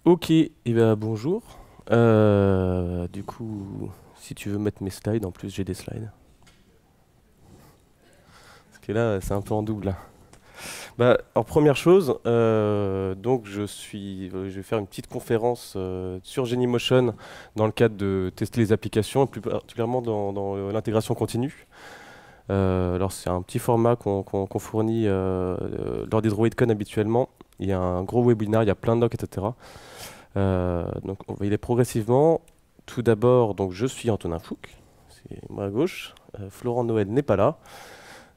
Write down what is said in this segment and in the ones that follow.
Ok, et ben bonjour. Du coup, si tu veux mettre mes slides, en plus j'ai des slides. Parce que là, c'est un peu en double, là. Bah, alors première chose, donc je vais faire une petite conférence sur Genymotion dans le cadre de tester les applications, et plus particulièrement dans l'intégration continue. Alors c'est un petit format qu'on fournit lors des DroidCon habituellement. Il y a un gros webinaire, il y a plein de docs, etc. Donc on va y aller progressivement. Tout d'abord, donc je suis Antonin Fouque, c'est moi à gauche. Florent Noël n'est pas là.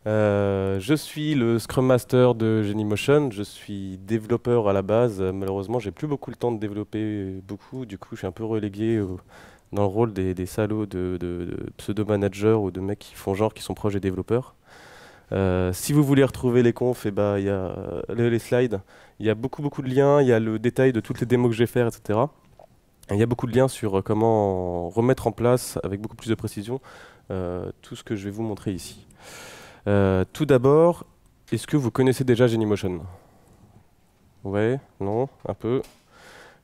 Je suis le Scrum Master de Genymotion. Je suis développeur à la base. Malheureusement, j'ai plus beaucoup le temps de développer beaucoup. Du coup, je suis un peu relégué dans le rôle des salauds de pseudo-managers ou de mecs qui font genre qui sont proches des développeurs. Si vous voulez retrouver les confs, il y a les slides. Il y a beaucoup de liens. Il y a le détail de toutes les démos que je vais faire, etc. Et il y a beaucoup de liens sur comment remettre en place avec beaucoup plus de précision tout ce que je vais vous montrer ici. Tout d'abord, est-ce que vous connaissez déjà Genymotion? Ouais, non, un peu.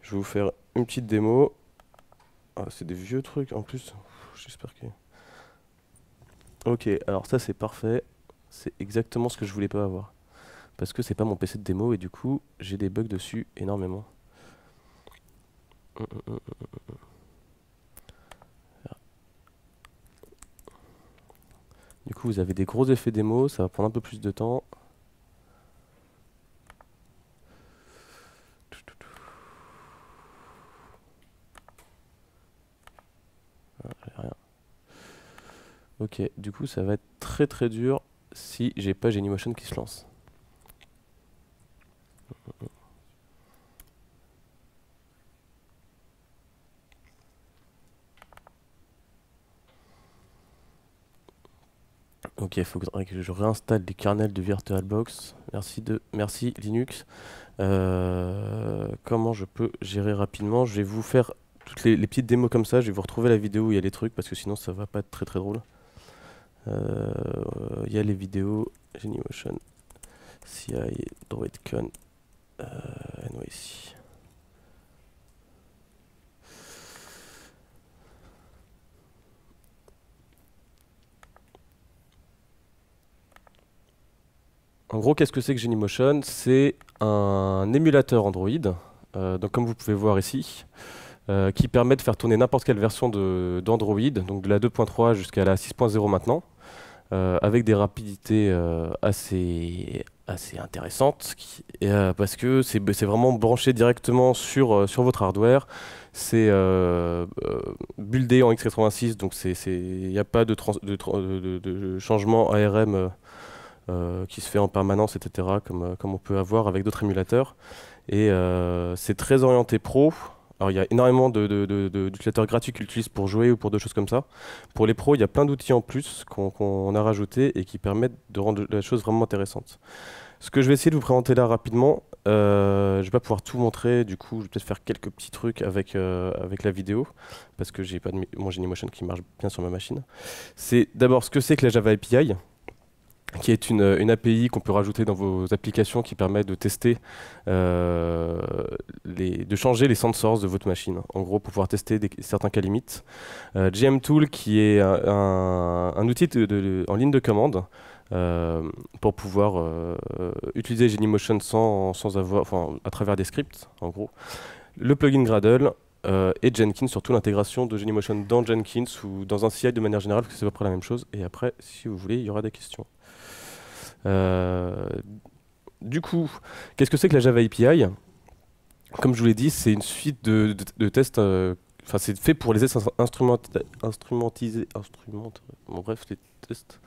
Je vais vous faire une petite démo. Ah, c'est des vieux trucs en plus. J'espère que... Ok, alors ça c'est parfait. C'est exactement ce que je voulais pas avoir. Parce que c'est pas mon PC de démo et du coup, j'ai des bugs dessus énormément. Hum, hum, hum. Du coup, vous avez des gros effets démo, ça va prendre un peu plus de temps. Rien. Ok, du coup, ça va être très dur si j'ai pas Genymotion qui se lance. Ok, il faudrait que je réinstalle les kernels de VirtualBox. Merci Linux. Comment je peux gérer rapidement? Je vais vous faire toutes les petites démos comme ça. Je vais vous retrouver la vidéo où il y a les trucs parce que sinon ça va pas être très drôle. Il y a les vidéos Genymotion, CI, DroidCon, NYC. En gros, qu'est-ce que c'est que Genymotion? C'est un émulateur Android, donc comme vous pouvez voir ici, qui permet de faire tourner n'importe quelle version d'Android, donc de la 2.3 jusqu'à la 6.0 maintenant, avec des rapidités assez intéressantes, parce que c'est vraiment branché directement sur votre hardware. C'est buildé en x86, donc il n'y a pas de changement ARM qui se fait en permanence, etc., comme on peut avoir avec d'autres émulateurs. Et c'est très orienté pro. Alors il y a énormément d'utilisateurs gratuits qui l'utilisent pour jouer ou pour d'autres choses comme ça. Pour les pros, il y a plein d'outils en plus qu'on a rajoutés et qui permettent de rendre la chose vraiment intéressante. Ce que je vais essayer de vous présenter là rapidement, je vais pas pouvoir tout montrer, du coup je vais peut-être faire quelques petits trucs avec la vidéo, parce que j'ai pas mon Genymotion qui marche bien sur ma machine. C'est d'abord ce que c'est que la Java API, qui est une API qu'on peut rajouter dans vos applications qui permet de tester, de changer les sensors de votre machine. En gros, pour pouvoir tester certains cas limites. GMTool, qui est un outil en ligne de commande pour pouvoir utiliser Genymotion sans avoir, enfin, à travers des scripts, en gros. Le plugin Gradle. Et Jenkins, surtout l'intégration de Genymotion dans Jenkins ou dans un CI de manière générale, parce que c'est à peu près la même chose. Et après, si vous voulez, il y aura des questions. Euh, du coup, qu'est-ce que c'est que la Java API? Comme je vous l'ai dit, c'est une suite de tests. Enfin, c'est fait pour les tests instrumentisés. Bon, bref, les tests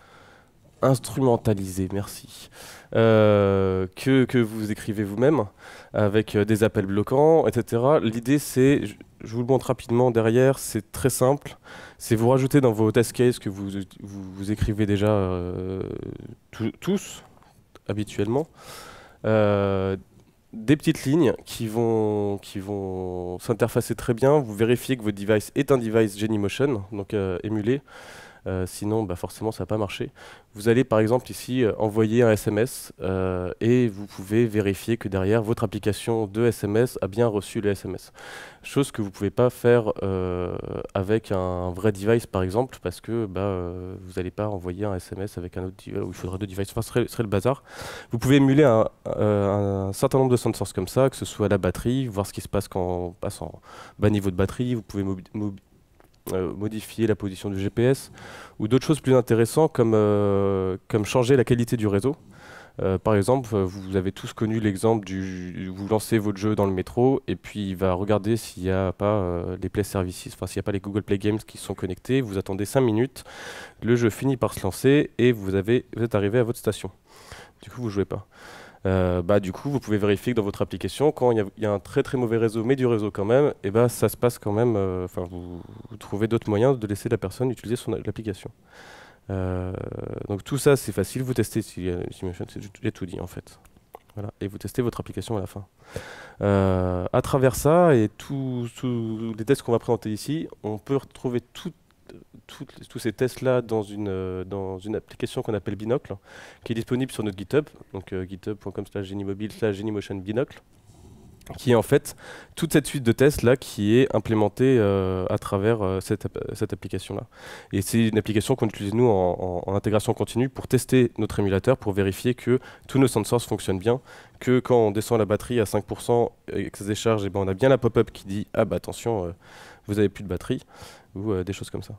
instrumentalisés, merci. Que vous écrivez vous-même avec des appels bloquants, etc. L'idée, c'est, je vous le montre rapidement derrière, c'est très simple. C'est vous rajouter dans vos test cases que vous écrivez déjà tous habituellement, euh, des petites lignes qui vont s'interfacer très bien. Vous vérifiez que votre device est un device Genymotion, donc émulé. sinon bah, forcément ça va pas marcher. Vous allez par exemple ici envoyer un SMS et vous pouvez vérifier que derrière votre application de SMS a bien reçu le SMS. Chose que vous ne pouvez pas faire avec un vrai device par exemple, parce que bah, vous n'allez pas envoyer un SMS avec un autre device où il faudra deux devices, enfin, ce serait le bazar. Vous pouvez émuler un certain nombre de sensors comme ça, que ce soit la batterie, voir ce qui se passe quand on passe en bas niveau de batterie. Vous pouvez modifier la position du GPS ou d'autres choses plus intéressantes comme changer la qualité du réseau. Par exemple, vous avez tous connu l'exemple vous lancez votre jeu dans le métro et puis il va regarder s'il n'y a pas les Play Services, enfin s'il n'y a pas les Google Play Games qui sont connectés. Vous attendez 5 minutes, le jeu finit par se lancer et vous êtes arrivé à votre station. Du coup, vous jouez pas. Bah, du coup, vous pouvez vérifier que dans votre application, quand il y a un très très mauvais réseau, mais du réseau quand même, et bah, ça se passe quand même. Enfin, vous trouvez d'autres moyens de laisser la personne utiliser l'application. Donc tout ça, c'est facile. Vous testez Simulation, j'ai tout dit en fait. Voilà. Et vous testez votre application à la fin. À travers ça et tous les tests qu'on va présenter ici, on peut retrouver tous ces tests-là dans une application qu'on appelle Binocle, qui est disponible sur notre GitHub, donc github.com/genimobile/genymotion-binocle, qui est en fait toute cette suite de tests-là qui est implémentée à travers cette application-là. Et c'est une application qu'on utilise nous en intégration continue pour tester notre émulateur, pour vérifier que tous nos sensors fonctionnent bien, que quand on descend la batterie à 5% et que ça se décharge, et ben on a bien la pop-up qui dit « Ah bah attention, vous avez plus de batterie » ou des choses comme ça.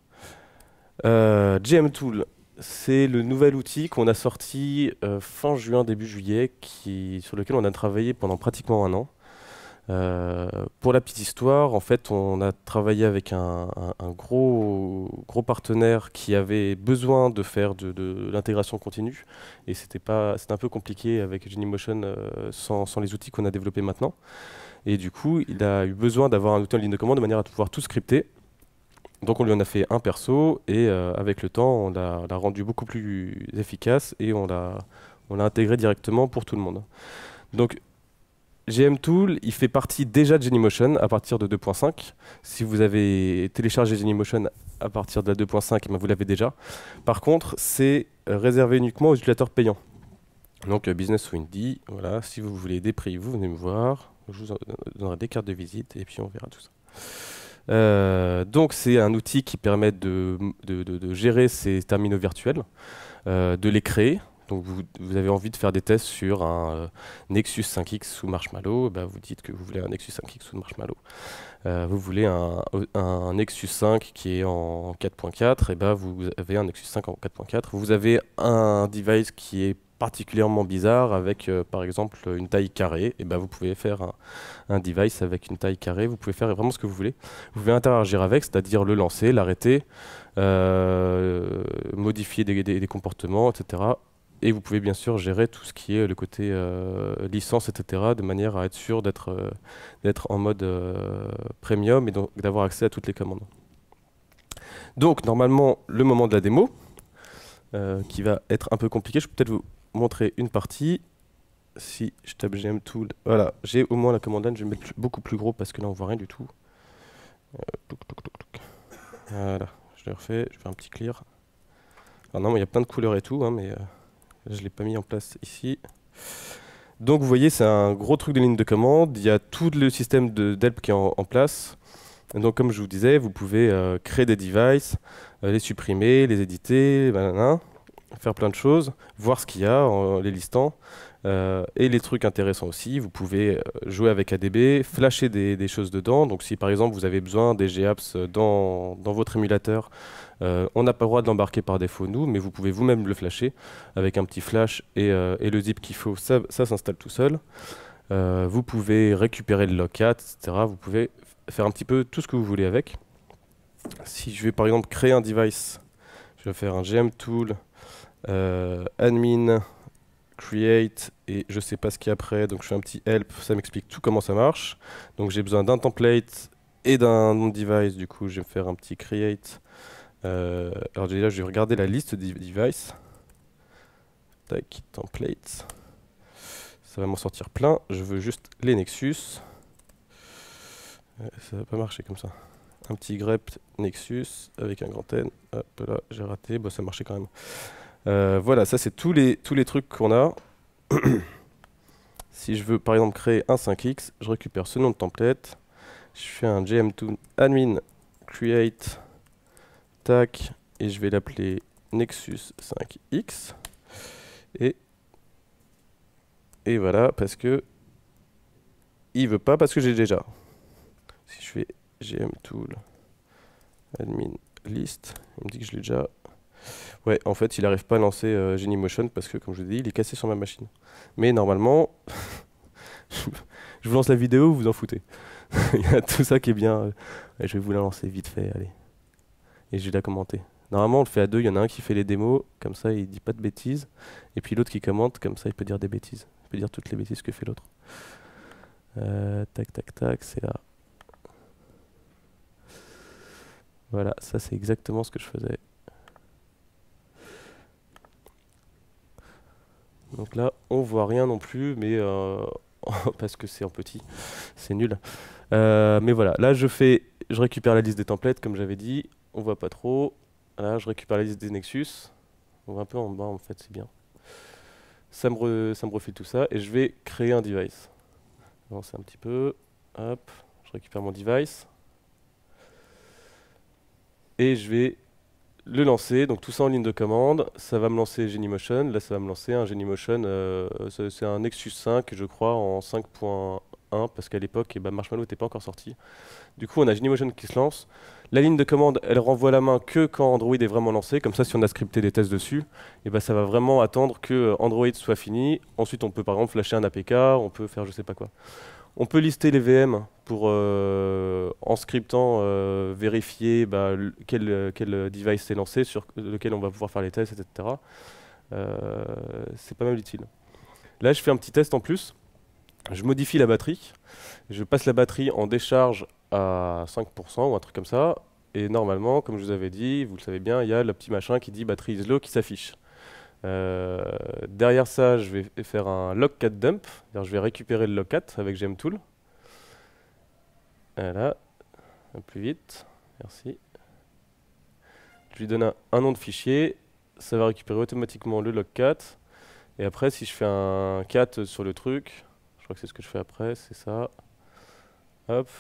GM-Tool, c'est le nouvel outil qu'on a sorti fin juin, début juillet, sur lequel on a travaillé pendant pratiquement un an. Pour la petite histoire, en fait, on a travaillé avec un gros partenaire qui avait besoin de faire de l'intégration continue, et c'était un peu compliqué avec Genymotion sans les outils qu'on a développés maintenant. Et du coup, il a eu besoin d'avoir un outil en ligne de commande de manière à pouvoir tout scripter. Donc on lui en a fait un perso et avec le temps on l'a rendu beaucoup plus efficace et on l'a intégré directement pour tout le monde. Donc GM-Tool, il fait partie déjà de Genymotion à partir de 2.5. Si vous avez téléchargé Genymotion à partir de la 2.5, vous l'avez déjà. Par contre, c'est réservé uniquement aux utilisateurs payants. Donc Business ou Indie, voilà, si vous voulez des prix, vous venez me voir. Je vous donnerai des cartes de visite et puis on verra tout ça. Donc c'est un outil qui permet de gérer ces terminaux virtuels, de les créer. Donc vous avez envie de faire des tests sur un Nexus 5X sous Marshmallow, bah vous dites que vous voulez un Nexus 5X sous Marshmallow. Vous voulez un Nexus 5 qui est en 4.4, et bah vous avez un Nexus 5 en 4.4. Vous avez un device qui est particulièrement bizarre avec par exemple une taille carrée, et ben vous pouvez faire un device avec une taille carrée, vous pouvez faire vraiment ce que vous voulez. Vous pouvez interagir avec, c'est-à-dire le lancer, l'arrêter, modifier des comportements, etc. Et vous pouvez bien sûr gérer tout ce qui est le côté licence, etc. de manière à être sûr d'être en mode premium et donc d'avoir accès à toutes les commandes. Donc normalement le moment de la démo, qui va être un peu compliqué, je peux peut-être vous montrer une partie. Si je tape GM-Tool, voilà, j'ai au moins la commande line, je vais mettre beaucoup plus gros parce que là on voit rien du tout. Voilà, je l'ai refait, je fais un petit clear. Alors non, il y a plein de couleurs et tout, hein, mais je ne l'ai pas mis en place ici. Donc vous voyez, c'est un gros truc de ligne de commande, il y a tout le système d'help qui est en place. Et donc comme je vous disais, vous pouvez créer des devices, les supprimer, les éditer, faire plein de choses, voir ce qu'il y a en les listant. Et les trucs intéressants aussi, vous pouvez jouer avec ADB, flasher des choses dedans. Donc si par exemple vous avez besoin des GApps dans votre émulateur, on n'a pas le droit de l'embarquer par défaut nous, mais vous pouvez vous-même le flasher avec un petit flash et le zip qu'il faut, ça s'installe tout seul. Vous pouvez récupérer le logcat, etc. Vous pouvez faire un petit peu tout ce que vous voulez avec. Si je vais par exemple créer un device, je vais faire un GM-Tool, admin, create, et je sais pas ce qu'il y a après, donc je fais un petit help, ça m'explique tout comment ça marche. Donc j'ai besoin d'un template et d'un nom de device, du coup je vais faire un petit create. Alors déjà je vais regarder la liste des devices. Tac, template. Ça va m'en sortir plein, je veux juste les Nexus. Ça va pas marcher comme ça. un petit grep Nexus avec un grand N. Hop là, j'ai raté, bah, ça marchait quand même. Voilà, ça c'est tous les trucs qu'on a. Si je veux par exemple créer un 5x, je récupère ce nom de template, je fais un gm2 admin create, tac, et je vais l'appeler Nexus 5x. Et voilà, parce que il veut pas, parce que j'ai déjà. Si je fais gmtool admin list, il me dit que je l'ai déjà. Ouais, en fait, il n'arrive pas à lancer Genymotion parce que, comme je vous dis, il est cassé sur ma machine. Mais normalement, je vous lance la vidéo, vous vous en foutez. Il y a tout ça qui est bien. Je vais vous la lancer vite fait, allez. Et je vais la commenter. Normalement, on le fait à deux. Il y en a un qui fait les démos, comme ça, il dit pas de bêtises. Et puis l'autre qui commente, comme ça, il peut dire des bêtises. Il peut dire toutes les bêtises que fait l'autre. Tac, tac, tac, c'est là. Voilà, ça c'est exactement ce que je faisais. Donc là, on voit rien non plus, mais parce que c'est en petit, c'est nul. Mais voilà, là je récupère la liste des templates, comme j'avais dit. On voit pas trop. Là, je récupère la liste des Nexus. On voit un peu en bas, en fait, c'est bien. Ça me refile tout ça, et je vais créer un device. Avancer un petit peu. Hop, je récupère mon device. Et je vais le lancer, donc tout ça en ligne de commande, ça va me lancer Genymotion, là ça va me lancer un Genymotion, c'est un Nexus 5 je crois en 5.1 parce qu'à l'époque Marshmallow n'était pas encore sorti. Du coup on a Genymotion qui se lance, la ligne de commande elle renvoie la main que quand Android est vraiment lancé, comme ça si on a scripté des tests dessus, et ben ça va vraiment attendre que Android soit fini, ensuite on peut par exemple flasher un APK, on peut faire je sais pas quoi. On peut lister les VM pour, en scriptant, vérifier quel device est lancé, sur lequel on va pouvoir faire les tests, etc. C'est pas mal utile. Là, je fais un petit test en plus. Je modifie la batterie. Je passe la batterie en décharge à 5% ou un truc comme ça. Et normalement, comme je vous avais dit, vous le savez bien, il y a le petit machin qui dit batterie is low qui s'affiche. Derrière ça, je vais faire un logcat dump. Je vais récupérer le logcat avec gmtool. Voilà, un peu plus vite, merci. Je lui donne un nom de fichier, ça va récupérer automatiquement le logcat. Et après, si je fais un cat sur le truc, je crois que c'est ce que je fais après, c'est ça. Hop.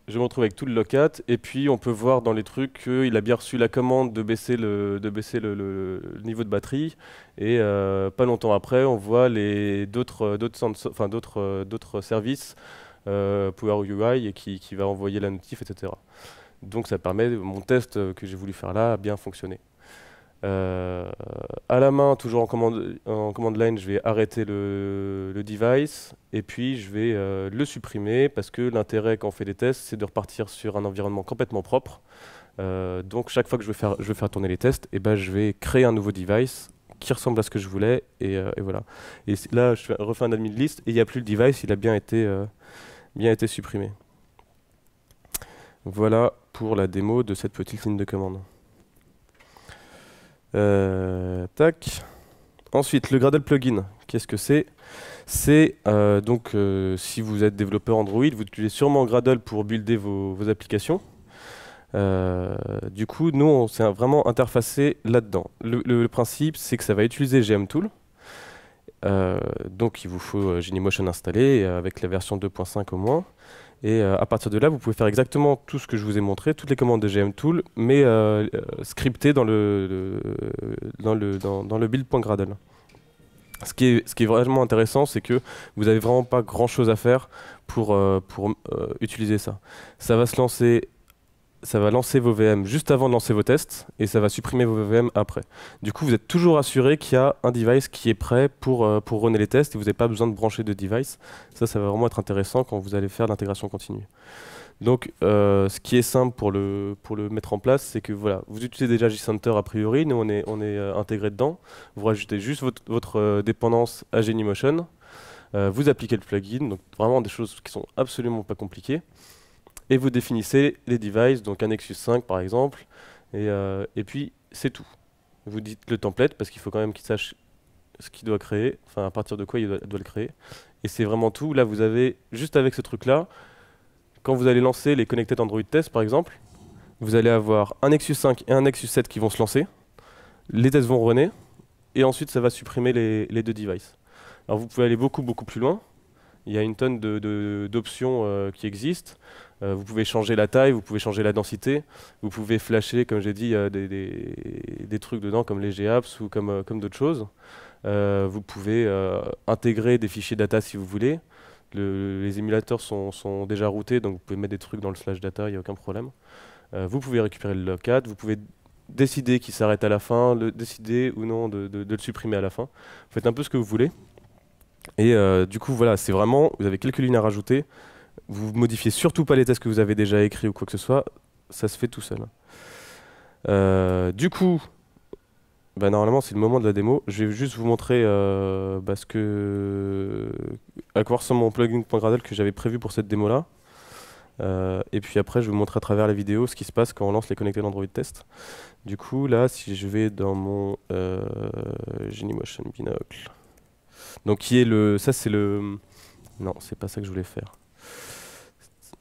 Je me retrouve avec tout le logcat, et puis on peut voir dans les trucs qu'il a bien reçu la commande de baisser le niveau de batterie, et pas longtemps après, on voit d'autres services, Power UI, qui va envoyer la notif, etc. Donc ça permet, mon test que j'ai voulu faire là a bien fonctionné. À la main, toujours en command line, je vais arrêter le device et puis je vais le supprimer parce que l'intérêt quand on fait des tests, c'est de repartir sur un environnement complètement propre. Donc chaque fois que je veux faire tourner les tests, et ben, je vais créer un nouveau device qui ressemble à ce que je voulais et voilà. Et là, je refais un admin list et il n'y a plus le device, il a bien été supprimé. Voilà pour la démo de cette petite ligne de commande. Tac. Ensuite, le Gradle plugin, qu'est-ce que c'est? C'est si vous êtes développeur Android, vous utilisez sûrement Gradle pour builder vos applications. Du coup, nous, on s'est vraiment interfacé là-dedans. Le principe, c'est que ça va utiliser gmtool. Donc, il vous faut Genymotion installé avec la version 2.5 au moins. Et à partir de là, vous pouvez faire exactement tout ce que je vous ai montré, toutes les commandes de gmtool, mais scriptées dans le build.gradle. Ce qui est vraiment intéressant, c'est que vous n'avez vraiment pas grand-chose à faire pour utiliser ça. Ça va lancer vos VM juste avant de lancer vos tests et ça va supprimer vos VM après. Du coup, vous êtes toujours assuré qu'il y a un device qui est prêt pour runner les tests et vous n'avez pas besoin de brancher de device. Ça va vraiment être intéressant quand vous allez faire l'intégration continue. Donc, ce qui est simple pour le mettre en place, c'est que voilà, vous utilisez déjà gcenter a priori, nous on est intégré dedans. Vous rajoutez juste votre dépendance à Genymotion, vous appliquez le plugin, donc vraiment des choses qui sont absolument pas compliquées. Et vous définissez les devices, donc un Nexus 5 par exemple, et puis c'est tout. Vous dites le template, parce qu'il faut quand même qu'il sache ce qu'il doit créer, enfin à partir de quoi il doit le créer. Et c'est vraiment tout. Là vous avez, juste avec ce truc-là, quand vous allez lancer les Connected Android Tests, par exemple, vous allez avoir un Nexus 5 et un Nexus 7 qui vont se lancer, les tests vont runner, et ensuite ça va supprimer les deux devices. Alors vous pouvez aller beaucoup plus loin. Il y a une tonne d'options qui existent. Vous pouvez changer la taille, vous pouvez changer la densité, vous pouvez flasher, comme j'ai dit, des trucs dedans comme les GApps ou comme d'autres choses. Vous pouvez intégrer des fichiers data si vous voulez. Les émulateurs sont déjà routés, donc vous pouvez mettre des trucs dans le slash data, il n'y a aucun problème. Vous pouvez récupérer le logcat, vous pouvez décider qu'il s'arrête à la fin, décider ou non de le supprimer à la fin. Vous faites un peu ce que vous voulez. Et du coup, voilà, c'est vraiment, vous avez quelques lignes à rajouter. Vous modifiez surtout pas les tests que vous avez déjà écrits ou quoi que ce soit. Ça se fait tout seul. Du coup, bah, normalement, c'est le moment de la démo. Je vais juste vous montrer à quoi ressemble mon plugin.gradle que j'avais prévu pour cette démo-là. Et puis après, je vais vous montrer à travers la vidéo ce qui se passe quand on lance les Connected Android Test. Du coup, là, si je vais dans mon Genymotion Binocle, donc qui est le... Ça, c'est le... Non, c'est pas ça que je voulais faire.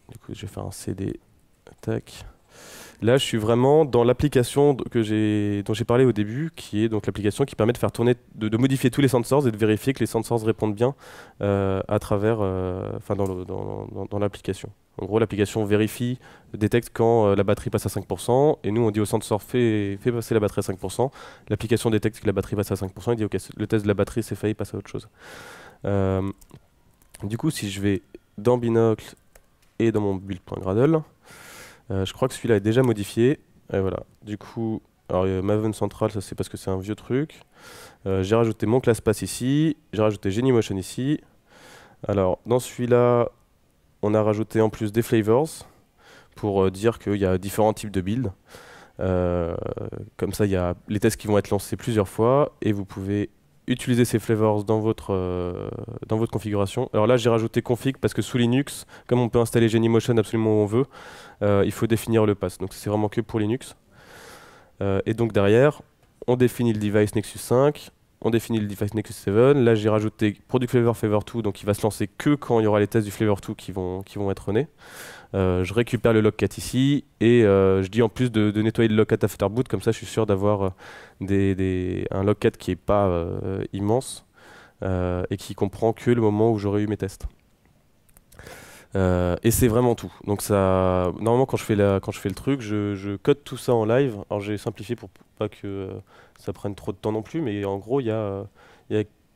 Du coup, je vais faire un CD. Tac. Là, je suis vraiment dans l'application dont j'ai parlé au début, qui est donc l'application qui permet de faire tourner, de modifier tous les sensors et de vérifier que les sensors répondent bien à travers, dans l'application. En gros, l'application vérifie, détecte quand la batterie passe à 5%, et nous, on dit au sensor, fais passer la batterie à 5%. L'application détecte que la batterie passe à 5%, et dit, OK, le test de la batterie, c'est failli, passe à autre chose. Du coup, si je vais dans Binocle et dans mon build.gradle, je crois que celui-là est déjà modifié. Et voilà. Du coup, alors Maven Central, ça c'est parce que c'est un vieux truc. J'ai rajouté mon ClassPass ici. J'ai rajouté Genymotion ici. Alors, dans celui-là, on a rajouté en plus des flavors pour dire qu'il y a différents types de builds. Comme ça, il y a les tests qui vont être lancés plusieurs fois et vous pouvez utiliser ces flavors dans votre configuration. Alors là, j'ai rajouté config parce que sous Linux, comme on peut installer Genymotion absolument où on veut, il faut définir le pass. Donc c'est vraiment que pour Linux. Et donc derrière, on définit le device Nexus 5, on définit le device Nexus 7. Là, j'ai rajouté Product Flavor Flavor 2, donc il va se lancer que quand il y aura les tests du Flavor 2 qui vont être runnés. Je récupère le logcat ici et je dis en plus de nettoyer le logcat after boot, comme ça je suis sûr d'avoir un logcat qui n'est pas immense et qui comprend que le moment où j'aurai eu mes tests. Et c'est vraiment tout. Donc ça, normalement quand je fais le truc, je code tout ça en live. Alors j'ai simplifié pour pas que ça prenne trop de temps non plus, mais en gros il y a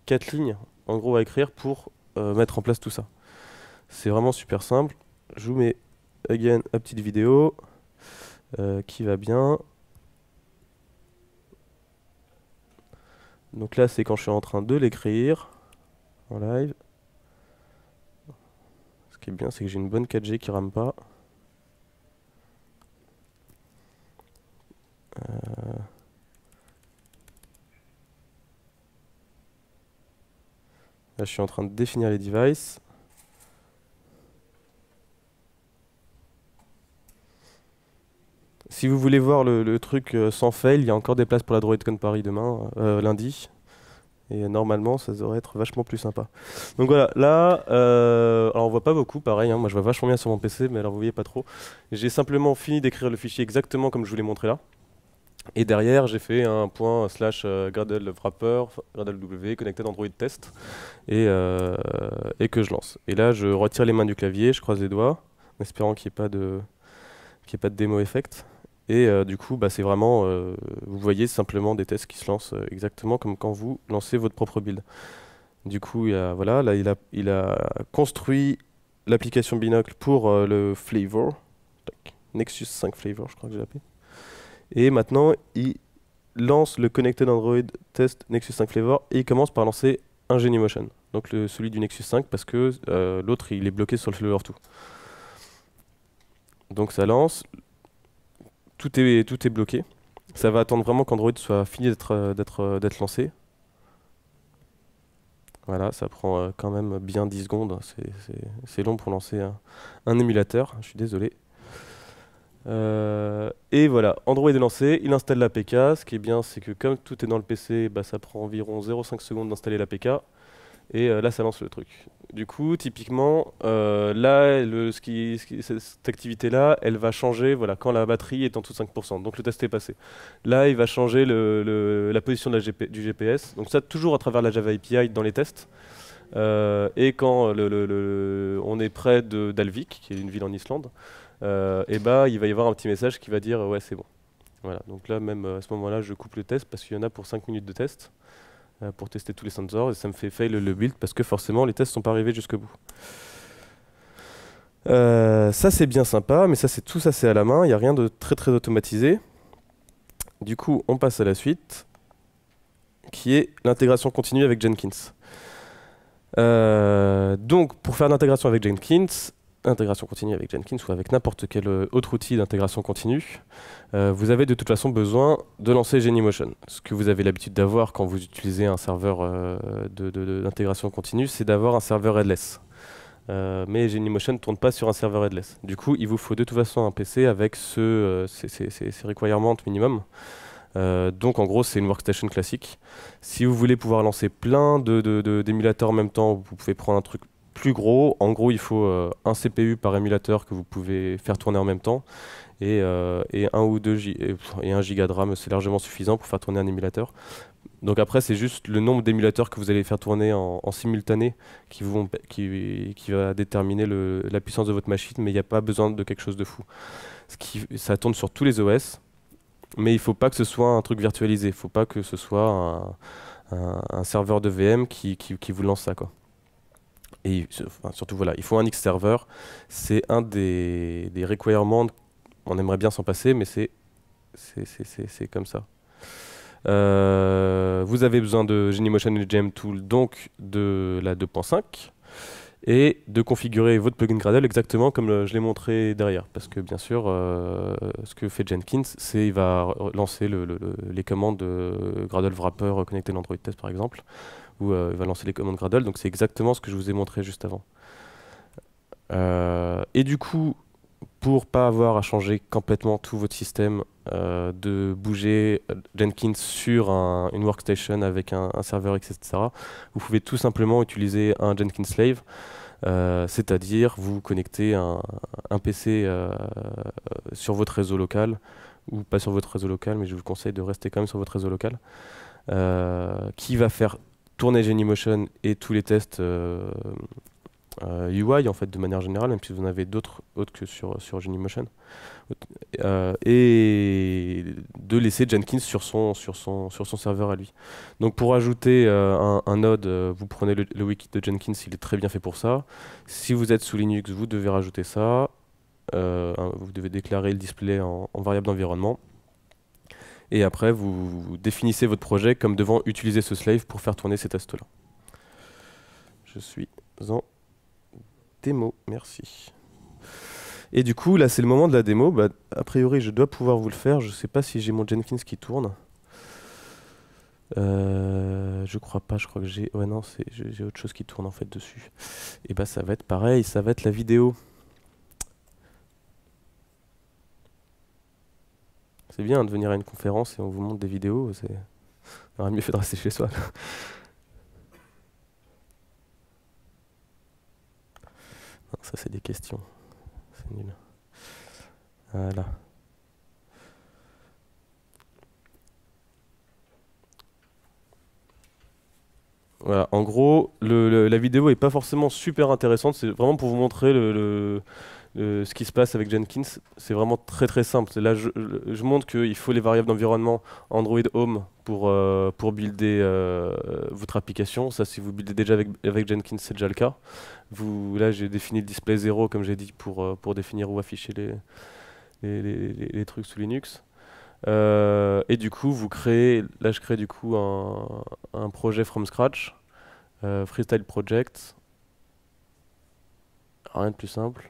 4 lignes en gros à écrire pour mettre en place tout ça. C'est vraiment super simple. Je vous mets again une petite vidéo qui va bien. Donc là c'est quand je suis en train de l'écrire en live. Ce qui est bien c'est que j'ai une bonne 4G qui rame pas. Là je suis en train de définir les devices. Si vous voulez voir le truc sans fail, il y a encore des places pour la DroidCon Paris demain, lundi. Et normalement, ça devrait être vachement plus sympa. Donc voilà, là, alors on voit pas beaucoup, pareil, hein, moi je vois vachement bien sur mon PC, mais alors vous voyez pas trop. J'ai simplement fini d'écrire le fichier exactement comme je vous l'ai montré là. Et derrière, j'ai fait un point / Gradle wrapper, Gradle W, connected Android test, et que je lance. Et là, je retire les mains du clavier, je croise les doigts, en espérant qu'il n'y ait pas de démo effect. Et du coup, bah, c'est vraiment, vous voyez simplement des tests qui se lancent exactement comme quand vous lancez votre propre build. Du coup, voilà, là, il a construit l'application Binocle pour le flavor. Tac. Nexus 5 flavor, je crois que j'ai appelé. Et maintenant, il lance le Connected Android Test Nexus 5 flavor et il commence par lancer un Genymotion. Donc celui du Nexus 5 parce que l'autre, il est bloqué sur le flavor 2. Donc ça lance. Tout est bloqué. Ça va attendre vraiment qu'Android soit fini d'être lancé. Voilà, ça prend quand même bien 10 secondes. C'est long pour lancer un émulateur, je suis désolé. Et voilà, Android est lancé, il installe l'APK. Ce qui est bien, c'est que comme tout est dans le PC, bah, ça prend environ 0,5 secondes d'installer l'APK. et là ça lance le truc. Du coup, typiquement, là, cette activité-là, elle va changer voilà, quand la batterie est en dessous de 5%. Donc le test est passé. Là, il va changer la position de du GPS. Donc ça, toujours à travers la Java API dans les tests. Et quand on est près d'Alvik, qui est une ville en Islande, et bah, il va y avoir un petit message qui va dire ouais, c'est bon. Voilà. Donc là, même à ce moment-là, je coupe le test parce qu'il y en a pour 5 minutes de test pour tester tous les sensors et ça me fait fail le build parce que forcément les tests sont pas arrivés jusqu'au bout. Ça c'est bien sympa, mais tout ça c'est à la main, il n'y a rien de très très automatisé. Du coup, on passe à la suite, qui est l'intégration continue avec Jenkins. Donc, pour faire l'intégration avec Jenkins, intégration continue avec Jenkins ou avec n'importe quel autre outil d'intégration continue, vous avez de toute façon besoin de lancer Genymotion. Ce que vous avez l'habitude d'avoir quand vous utilisez un serveur d'intégration continue, c'est d'avoir un serveur headless. Mais Genymotion ne tourne pas sur un serveur headless. Du coup, il vous faut de toute façon un PC avec ces requirements minimum. Donc en gros, c'est une workstation classique. Si vous voulez pouvoir lancer plein d'émulateurs en même temps, vous pouvez prendre un truc plus gros. En gros, il faut un CPU par émulateur que vous pouvez faire tourner en même temps et 1 ou 2 et 1 giga de RAM, c'est largement suffisant pour faire tourner un émulateur. Donc après, c'est juste le nombre d'émulateurs que vous allez faire tourner en simultané qui va déterminer la puissance de votre machine, mais il n'y a pas besoin de quelque chose de fou. Ça tourne sur tous les OS, mais il ne faut pas que ce soit un truc virtualisé. Il ne faut pas que ce soit un serveur de VM qui vous lance ça, quoi. Et enfin, surtout, voilà, il faut un X server. C'est un des requirements. On aimerait bien s'en passer, mais c'est comme ça. Vous avez besoin de Genymotion et GM Tool, donc de la 2.5, et de configurer votre plugin Gradle exactement comme je l'ai montré derrière. Parce que bien sûr, ce que fait Jenkins, c'est il va lancer les commandes de Gradle Wrapper connecté à l'Android Test par exemple, ou il va lancer les commandes Gradle, donc c'est exactement ce que je vous ai montré juste avant. Et du coup, pour pas avoir à changer complètement tout votre système, de bouger Jenkins sur une workstation avec un serveur, etc., vous pouvez tout simplement utiliser un Jenkins Slave, c'est-à-dire vous connectez un PC sur votre réseau local, ou pas sur votre réseau local, mais je vous conseille de rester quand même sur votre réseau local, qui va faire tourner Genymotion et tous les tests UI en fait de manière générale, même si vous en avez d'autres autres que sur Genymotion, et de laisser Jenkins sur son serveur à lui. Donc pour ajouter un node, vous prenez le wiki de Jenkins, il est très bien fait pour ça. Si vous êtes sous Linux, vous devez rajouter ça. Vous devez déclarer le display en variable d'environnement. Et après, vous définissez votre projet comme devant utiliser ce slave pour faire tourner ces tests-là. Je suis en démo, merci. Et du coup, là, c'est le moment de la démo. Bah, a priori, je dois pouvoir vous le faire. Je sais pas si j'ai mon Jenkins qui tourne. Je crois pas, je crois que j'ai... Ouais, non, j'ai autre chose qui tourne en fait dessus. Et bah, ça va être pareil, ça va être la vidéo. C'est bien de venir à une conférence et on vous montre des vidéos. On aurait mieux fait de rester chez soi. Non, ça, c'est des questions. C'est nul. Voilà. Voilà, en gros, la vidéo est pas forcément super intéressante, c'est vraiment pour vous montrer ce qui se passe avec Jenkins. C'est vraiment très très simple. Là, je montre qu'il faut les variables d'environnement Android Home pour builder votre application. Ça, si vous buildez déjà avec Jenkins, c'est déjà le cas. Là, j'ai défini le display 0, comme j'ai dit, pour définir où afficher les trucs sous Linux. Et du coup, là je crée du coup un projet from scratch, Freestyle Project, rien de plus simple.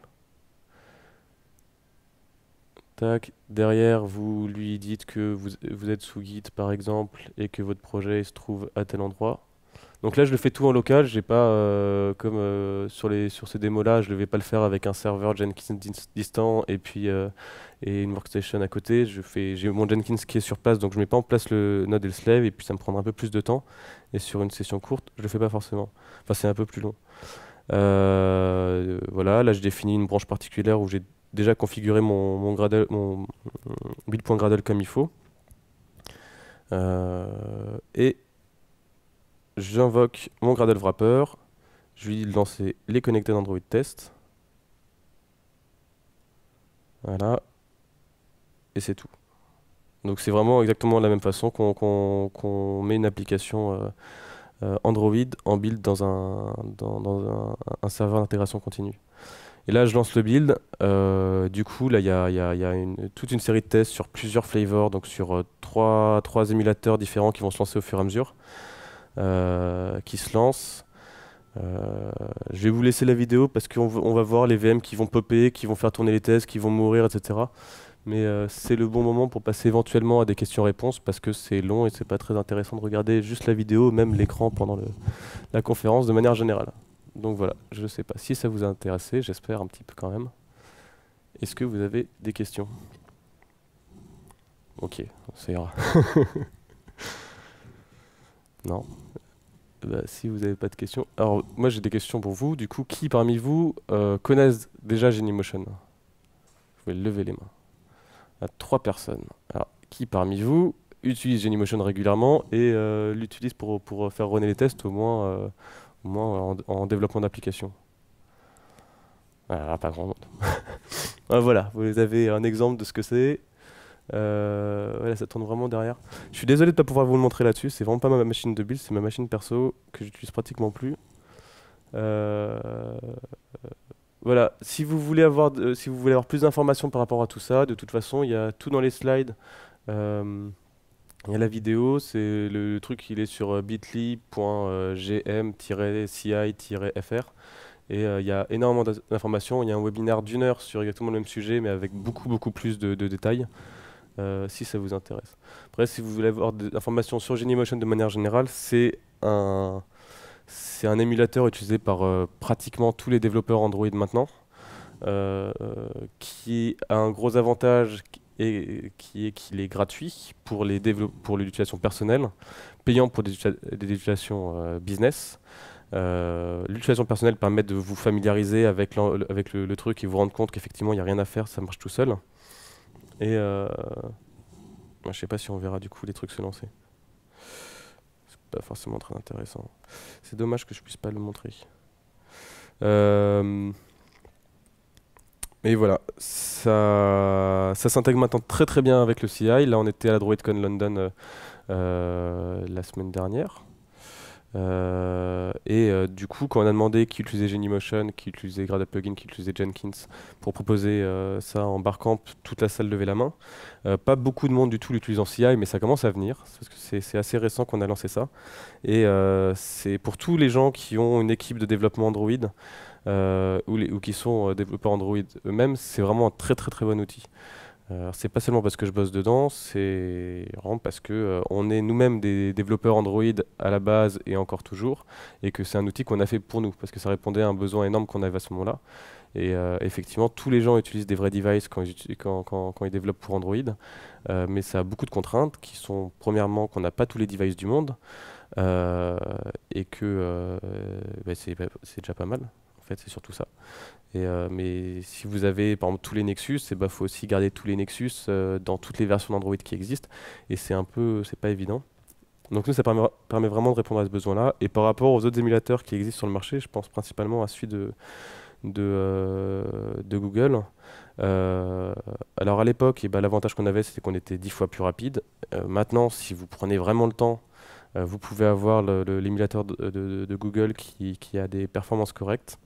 Tac. Derrière, vous lui dites que vous êtes sous Git par exemple et que votre projet se trouve à tel endroit. Donc là, je le fais tout en local. J'ai pas, comme sur ces démos-là, je ne vais pas le faire avec un serveur Jenkins distant et puis et une workstation à côté. J'ai mon Jenkins qui est sur place, donc je mets pas en place le node et le slave, et puis ça me prendra un peu plus de temps. Et sur une session courte, je le fais pas forcément. Enfin, c'est un peu plus long. Voilà, là, je définis une branche particulière où j'ai déjà configuré mon Gradle, mon build.gradle comme il faut. Et j'invoque mon Gradle wrapper. Je lui dis de lancer les connected Android test. Voilà. Et c'est tout. Donc c'est vraiment exactement de la même façon qu'on met une application Android en build dans un serveur d'intégration continue. Et là, je lance le build. Du coup, là, il y a toute une série de tests sur plusieurs flavors, donc sur trois émulateurs différents qui vont se lancer au fur et à mesure, qui se lancent. Je vais vous laisser la vidéo parce on va voir les VM qui vont popper, qui vont faire tourner les tests, qui vont mourir, etc. Mais c'est le bon moment pour passer éventuellement à des questions-réponses parce que c'est long et c'est pas très intéressant de regarder juste la vidéo, même l'écran pendant la conférence de manière générale. Donc voilà, je ne sais pas si ça vous a intéressé, j'espère un petit peu quand même. Est-ce que vous avez des questions? Ok, ça ira. Non. Bah, si vous n'avez pas de questions. Alors moi j'ai des questions pour vous. Du coup, qui parmi vous connaissent déjà Genymotion? Vous pouvez lever les mains. À 3 personnes. Alors, qui parmi vous utilise Genymotion régulièrement et l'utilise pour faire runner les tests au moins en développement d'application? Ah, pas grand monde. Ah, voilà, vous avez un exemple de ce que c'est. Voilà, ça tourne vraiment derrière. Je suis désolé de ne pas pouvoir vous le montrer là-dessus. C'est vraiment pas ma machine de build, c'est ma machine perso que j'utilise pratiquement plus. Euh, voilà, si vous voulez avoir plus d'informations par rapport à tout ça, de toute façon, il y a tout dans les slides. Euh, il y a la vidéo, c'est le truc, il est sur bit.ly.gm-ci-fr. Et il y a énormément d'informations. Il y a un webinaire d'1 heure sur exactement le même sujet, mais avec beaucoup plus de détails, si ça vous intéresse. Après, si vous voulez avoir des informations sur Genymotion de manière générale, c'est un émulateur utilisé par pratiquement tous les développeurs Android maintenant, qui a un gros avantage qui est qu'il est gratuit pour pour l'utilisation personnelle, payant pour des utilisations business. L'utilisation personnelle permet de vous familiariser avec le truc et vous rendre compte qu'effectivement il n'y a rien à faire, ça marche tout seul. Et moi, je sais pas si on verra du coup les trucs se lancer. C'est pas forcément très intéressant. C'est dommage que je puisse pas le montrer. Euh, Mais voilà, ça s'intègre maintenant très bien avec le CI. Là, on était à la DroidCon London la semaine dernière. Du coup, quand on a demandé qui utilisait Genymotion, qui utilisait Gradle Plugin, qui utilisait Jenkins pour proposer ça en Barcamp, toute la salle levait la main. Pas beaucoup de monde du tout l'utilise en CI, mais ça commence à venir, parce que c'est assez récent qu'on a lancé ça. Et c'est pour tous les gens qui ont une équipe de développement Android ou qui sont développeurs Android eux-mêmes, c'est vraiment un très bon outil. C'est pas seulement parce que je bosse dedans, c'est vraiment parce que on est nous-mêmes des développeurs Android à la base et encore toujours, et que c'est un outil qu'on a fait pour nous, parce que ça répondait à un besoin énorme qu'on avait à ce moment-là. Et effectivement, tous les gens utilisent des vrais devices quand ils développent pour Android, mais ça a beaucoup de contraintes qui sont, premièrement, qu'on n'a pas tous les devices du monde, euh, et que c'est déjà pas mal. En fait, c'est surtout ça. Mais si vous avez par exemple tous les Nexus, faut aussi garder tous les Nexus dans toutes les versions d'Android qui existent. Et c'est pas évident. Donc nous, ça permet vraiment de répondre à ce besoin-là. Et par rapport aux autres émulateurs qui existent sur le marché, je pense principalement à celui de Google. Alors à l'époque, l'avantage qu'on avait, c'était qu'on était 10 fois plus rapide. Maintenant, si vous prenez vraiment le temps, vous pouvez avoir l'émulateur de Google qui a des performances correctes.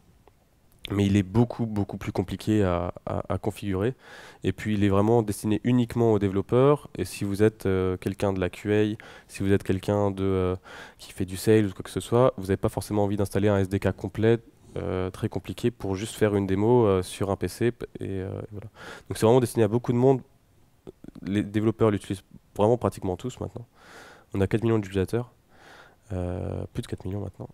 Mais il est beaucoup plus compliqué à configurer. Et puis il est vraiment destiné uniquement aux développeurs. Et si vous êtes quelqu'un de la QA, si vous êtes quelqu'un qui fait du sales ou quoi que ce soit, vous n'avez pas forcément envie d'installer un SDK complet, très compliqué, pour juste faire une démo sur un PC. Voilà. Donc c'est vraiment destiné à beaucoup de monde. Les développeurs l'utilisent vraiment pratiquement tous maintenant. On a 4 millions d'utilisateurs. plus de 4 millions maintenant.